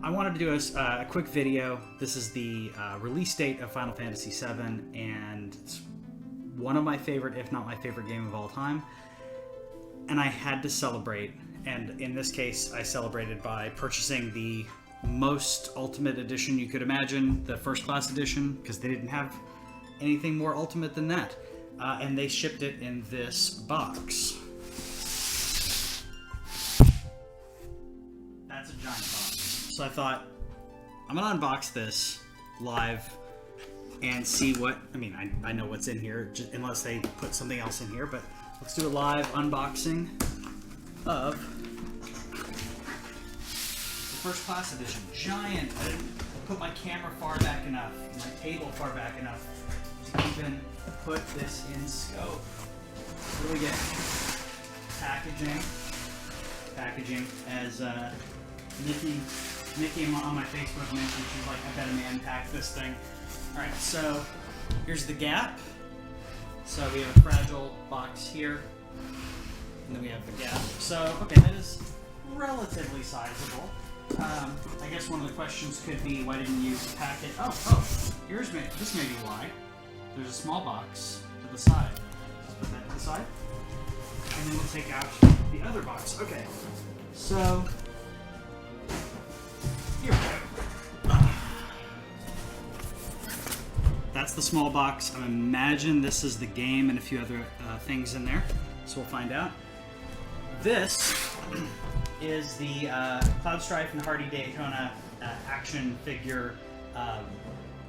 I wanted to do a quick video. This is the release date of Final Fantasy VII, and it's one of my favorite, if not my favorite game of all time. And I had to celebrate, and in this case, I celebrated by purchasing the most ultimate edition you could imagine, the first class edition, because they didn't have anything more ultimate than that. And they shipped it in this box. That's a giant box. So I thought, I'm gonna unbox this live and see what, I know what's in here, unless they put something else in here, but let's do a live unboxing of the first class edition. Giant. I didn't put my camera far back enough, my table far back enough to even put this in scope. What do we get? Packaging, as Nikki on my Facebook mentioned, she's like, I bet a man packed this thing. Alright, so here's the gap. So we have a fragile box here, and then we have the gap. So, okay, that is relatively sizable. I guess one of the questions could be, why didn't you pack it? This may be why. There's a small box to the side. Let's put that to the side. And then we'll take out the other box. Okay, so here we go. That's the small box. I imagine this is the game and a few other things in there. So we'll find out. This is the Cloud Strife and Hardy Daytona action figure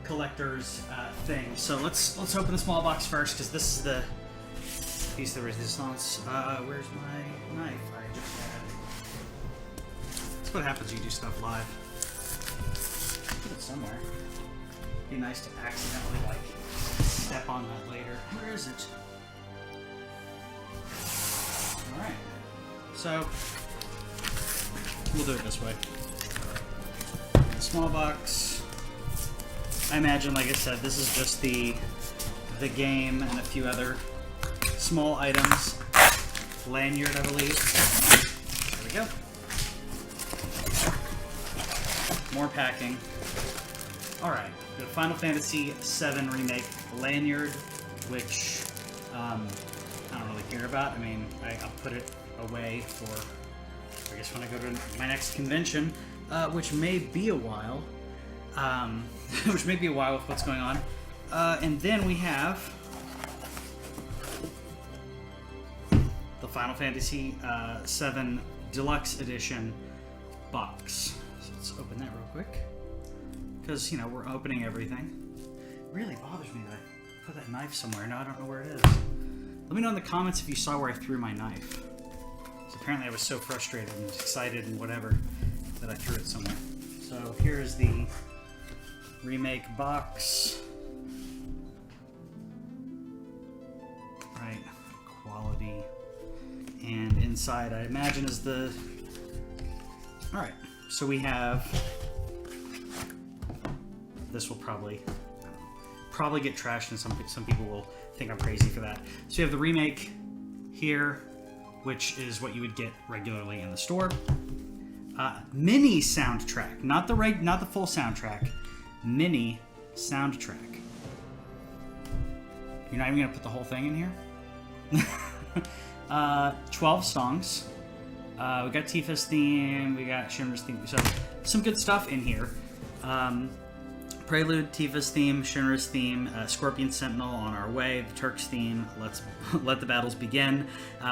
collector's thing. So let's open the small box first, because this is the piece of resistance. Where's my knife? I just had. That's what happens when you do stuff live. Put it somewhere. Be nice to accidentally step on that later. Where is it? All right. So we'll do it this way. Small box. I imagine, like I said, this is just the game and a few other small items. Lanyard, I believe. There we go. More packing. Alright, the Final Fantasy VII Remake lanyard, which I don't really care about. I'll put it away for, I guess, when I go to my next convention, which may be a while. Which may be a while with what's going on. And then we have the Final Fantasy VII Deluxe Edition box. So let's open that real quick. Because, we're opening everything. It really bothers me that I put that knife somewhere. Now I don't know where it is. Let me know in the comments if you saw where I threw my knife. So apparently I was so frustrated and excited and whatever that I threw it somewhere. So here's the Remake box. Right, quality. And inside, I imagine, is the... Alright, so we have... This will probably get trashed, and some people will think I'm crazy for that. So you have the Remake here, which is what you would get regularly in the store. Mini soundtrack, not the full soundtrack. Mini soundtrack. You're not even gonna put the whole thing in here? 12 songs. We got Tifa's theme. We got Shinra's theme. So some good stuff in here. Prelude, Tifa's theme, Shinra's theme, Scorpion Sentinel, On Our Way, the Turk's theme, Let the Battles Begin,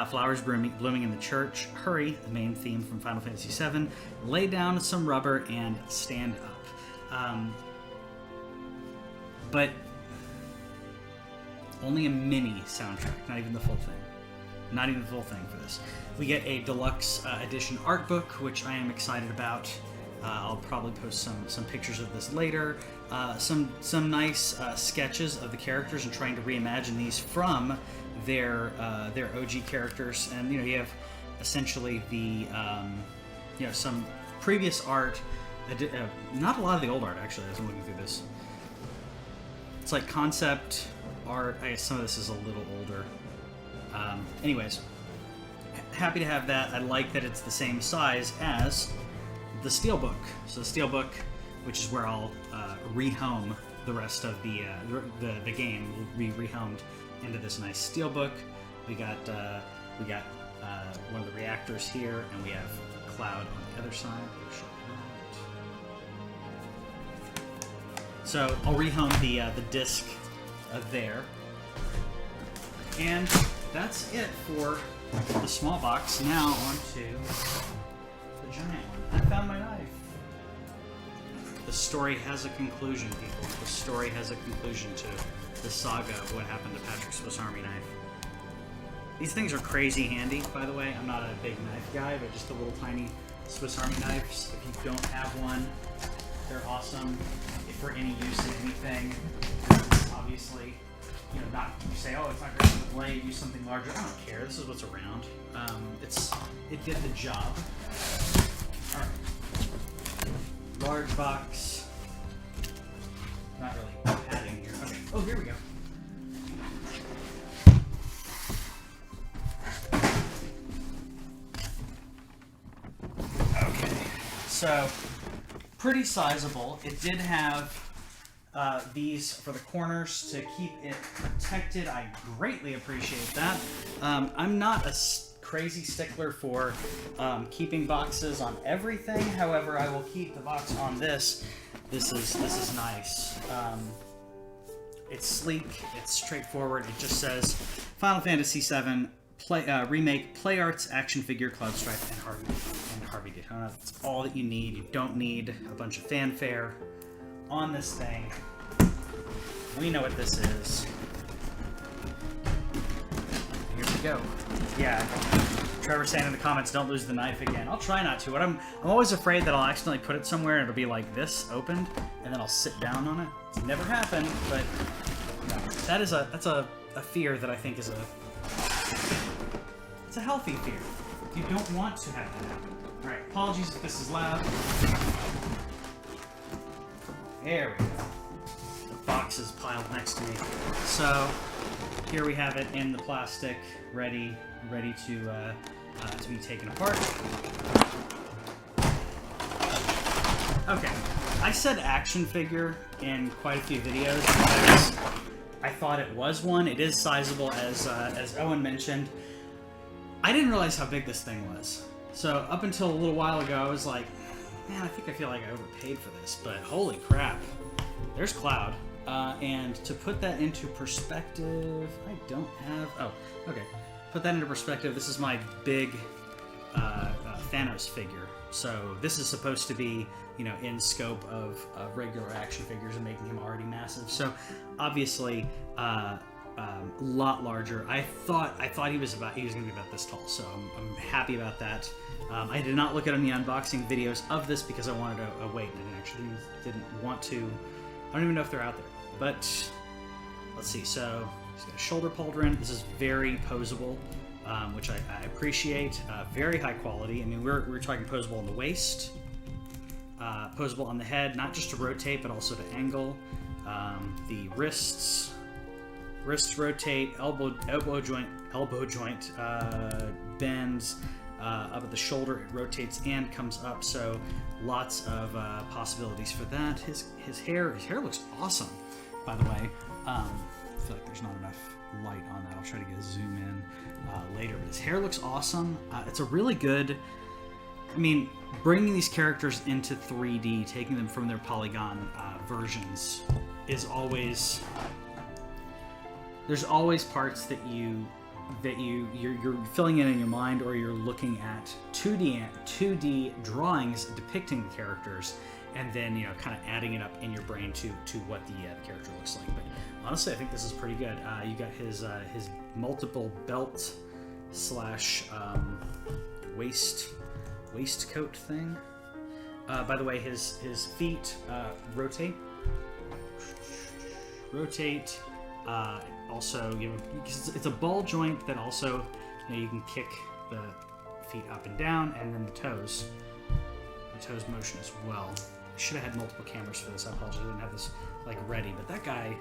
Flowers Blooming in the Church, Hurry, the main theme from Final Fantasy VII, Lay Down Some Rubber, and Stand Up. But only a mini soundtrack, not even the full thing. Not even the full thing for this. We get a deluxe edition art book, which I am excited about. I'll probably post some pictures of this later. Some nice sketches of the characters and trying to reimagine these from their OG characters. And you have essentially the some previous art. Not a lot of the old art, actually, as I'm looking through this. It's like concept art. I guess some of this is a little older. Anyways, happy to have that. I like that it's the same size as the Steelbook. So the Steelbook, which is where I'll rehome the rest of the game, will be rehomed into this nice Steelbook. We got one of the reactors here, and we have Cloud on the other side. So I'll rehome the disc there, and that's it for the small box. Now on to the giant one. I found my knife. The story has a conclusion, people. The story has a conclusion to the saga of what happened to Patrick's Swiss Army knife. These things are crazy handy, by the way. I'm not a big knife guy, but just the little tiny Swiss Army knives. If you don't have one, they're awesome. If for any use in anything, obviously, you know, not you say, oh, it's not great for the blade. Use something larger. I don't care. This is what's around. It did the job. All right. Large box. Not really padding here. Okay. Oh, here we go. Okay. So, pretty sizable. It did have these for the corners to keep it protected. I greatly appreciate that. I'm not a crazy stickler for keeping boxes on everything. However, I will keep the box on this. This is nice. It's sleek. It's straightforward. It just says Final Fantasy VII Remake Play Arts Action Figure Cloud Stripe and Harvey Daytona. That's all that you need. You don't need a bunch of fanfare on this thing. We know what this is. Here we go. Yeah, Trevor saying in the comments, don't lose the knife again. I'll try not to. I'm always afraid that I'll accidentally put it somewhere and it'll be like this, opened, and then I'll sit down on it. It's never happened, but no, that's a fear that I think is it's a healthy fear. You don't want to have that happen. All right, apologies if this is loud. There we go. The box is piled next to me. So here we have it in the plastic, ready to be taken apart. Okay, I said action figure in quite a few videos because I thought it was one. It is sizable, as Owen mentioned. I didn't realize how big this thing was. So up until a little while ago, I was like, man, I think I feel like I overpaid for this, but holy crap. There's Cloud. And to put that into perspective, I don't have... Oh, okay. Put that into perspective, this is my big Thanos figure. So this is supposed to be, you know, in scope of regular action figures and making him already massive. So obviously, a lot larger. I thought he was going to be about this tall, so I'm happy about that. I did not look at any unboxing videos of this because I wanted to wait. I didn't want to. I don't even know if they're out there. But let's see. So he's got a shoulder pauldron. This is very posable, which I appreciate. Very high quality. I mean, we're talking posable on the waist, posable on the head, not just to rotate but also to angle. The wrists rotate, elbow joint bends. Up at the shoulder, it rotates and comes up, so lots of possibilities for that. His hair looks awesome, by the way. I feel like there's not enough light on that. I'll try to get a zoom in later, but his hair looks awesome. It's a really good... I mean, bringing these characters into 3D, taking them from their polygon versions, is always... There's always parts that you're filling in your mind, or you're looking at 2D drawings depicting the characters, and then, you know, kind of adding it up in your brain to what the character looks like. But honestly, I think this is pretty good. You got his multiple belt slash waistcoat thing. By the way, his feet rotate. Also, you know, it's a ball joint that also, you know, you can kick the feet up and down, and then the toes motion as well. I should have had multiple cameras for this. I apologize, I didn't have this like ready, but that guy,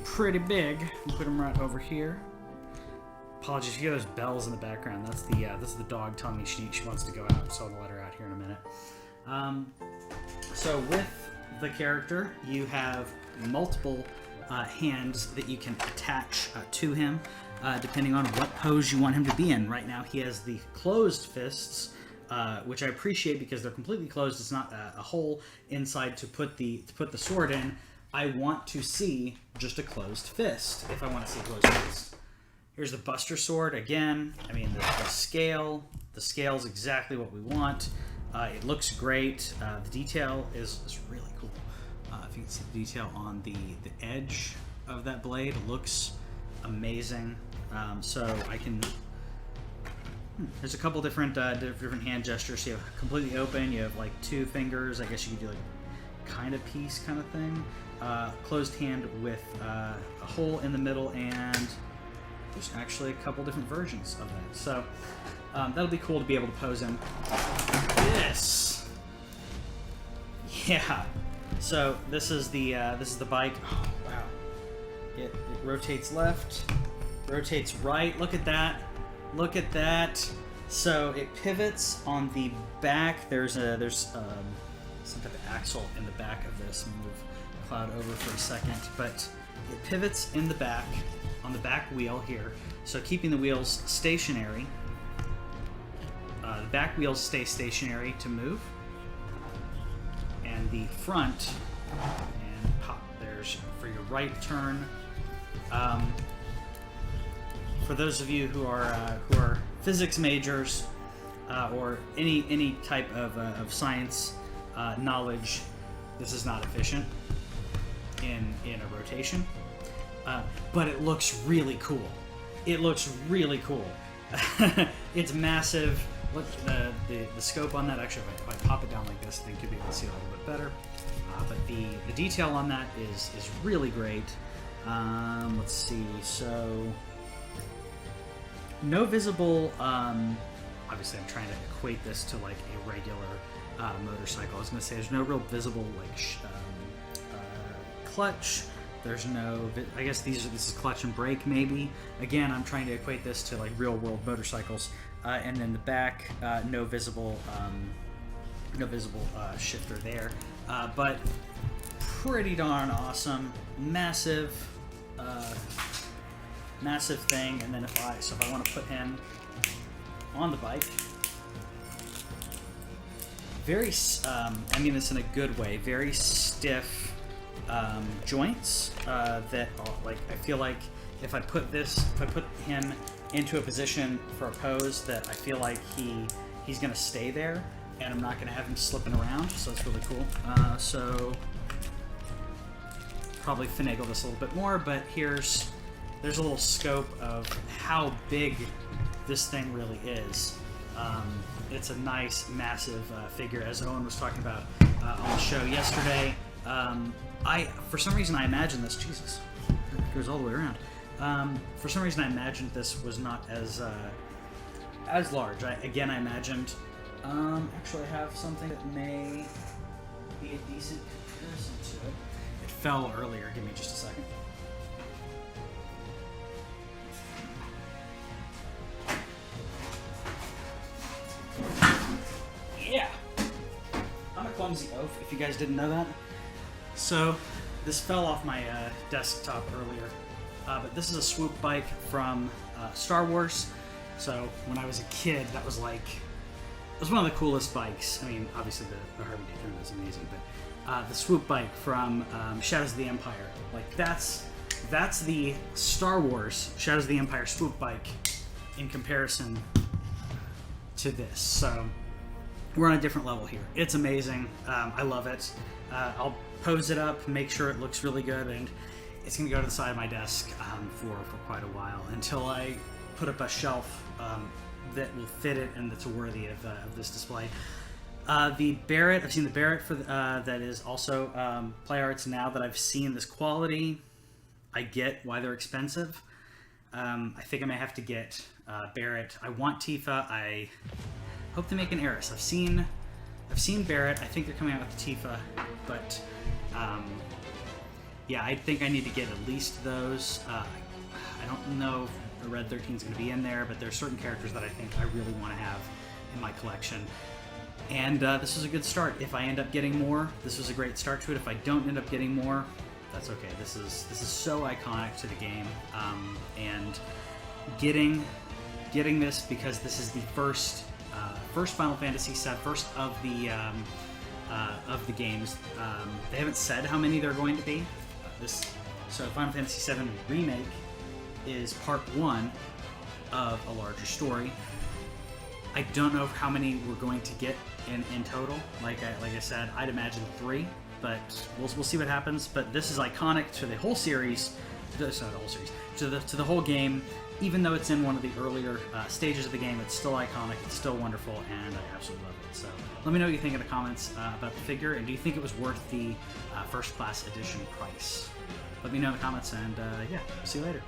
pretty big. We'll put him right over here. Apologies, you hear those bells in the background. That's the dog telling me she wants to go out, so I'll let her out here in a minute. So with the character, you have multiple hands that you can attach to him, depending on what pose you want him to be in. Right now, he has the closed fists, which I appreciate because they're completely closed. It's not a hole inside to put the sword in. I want to see just a closed fist. If I want to see a closed fist, here's the Buster Sword again. I mean, the scale is exactly what we want. It looks great. The detail is really cool. If you can see the detail on the edge of that blade, it looks amazing. So I can. There's a couple different hand gestures. So you have completely open. You have like 2 fingers. I guess you could do like kind of piece kind of thing. Closed hand with a hole in the middle, and there's actually a couple different versions of that. So that'll be cool to be able to pose in. This, yeah. So this is the bike. Oh, wow. It rotates left, rotates right. Look at that. Look at that. So it pivots on the back. There's some type of axle in the back of this. I'm gonna move Cloud over for a second, but it pivots in the back on the back wheel here. So keeping the wheels stationary. The back wheels stay stationary to move, and the front and pop. There's for your right turn. For those of you who are physics majors or any type of science knowledge, this is not efficient in a rotation, but it looks really cool. It looks really cool. It's massive. Look at the scope on that. Actually, if I pop it down like this, I think you'll be able to see it a little bit better. But the detail on that is really great. Let's see. So no visible. Obviously, I'm trying to equate this to like a regular motorcycle. I was going to say there's no real visible like clutch. There's no. I guess this is clutch and brake maybe. Again, I'm trying to equate this to like real world motorcycles. And then the back, no visible shifter there, but pretty darn awesome, massive thing. And then if I want to put him on the bike, very, I mean this in a good way, very stiff joints that are, like, I feel like if I put him into a position for a pose that I feel like he's gonna stay there, and I'm not gonna have him slipping around, so it's really cool. So probably finagle this a little bit more, but there's a little scope of how big this thing really is. It's a nice, massive figure, as Owen was talking about on the show yesterday. For some reason I imagined this. Jesus, it goes all the way around. For some reason, I imagined this was not as large. I imagined. Actually, I have something that may be a decent comparison to it. It fell earlier. Give me just a second. Yeah, I'm a clumsy oaf. If you guys didn't know that. So, this fell off my desktop earlier. But this is a swoop bike from Star Wars. So when I was a kid, it was one of the coolest bikes. I mean, obviously the Harley Davidson is amazing, but the swoop bike from Shadows of the Empire, like that's the Star Wars Shadows of the Empire swoop bike in comparison to this. So we're on a different level here. It's amazing. I love it. I'll pose it up, make sure it looks really good, and it's going to go to the side of my desk for quite a while until I put up a shelf that will fit it and that's worthy of this display. The Barrett, I've seen the Barrett for that is also Play Arts. Now that I've seen this quality, I get why they're expensive. I think I may have to get Barrett. I want Tifa. I hope to make an Eris. I've seen Barrett. I think they're coming out with Tifa, but yeah, I think I need to get at least those. I don't know if the Red 13 is going to be in there, but there's certain characters that I think I really want to have in my collection. And this was a good start. If I end up getting more, this was a great start to it. If I don't end up getting more, that's okay. This is so iconic to the game, and getting this, because this is the first Final Fantasy VII, first of the games. They haven't said how many there are going to be. So Final Fantasy VII Remake is part 1 of a larger story. I don't know how many we're going to get in total. Like I said, I'd imagine 3, but we'll see what happens. But this is iconic to the whole series. It's not the whole series. To the whole game. Even though it's in one of the earlier stages of the game, it's still iconic. It's still wonderful, and I absolutely love it. So let me know what you think in the comments about the figure, and do you think it was worth the first class edition price? Let me know in the comments, and yeah, see you later.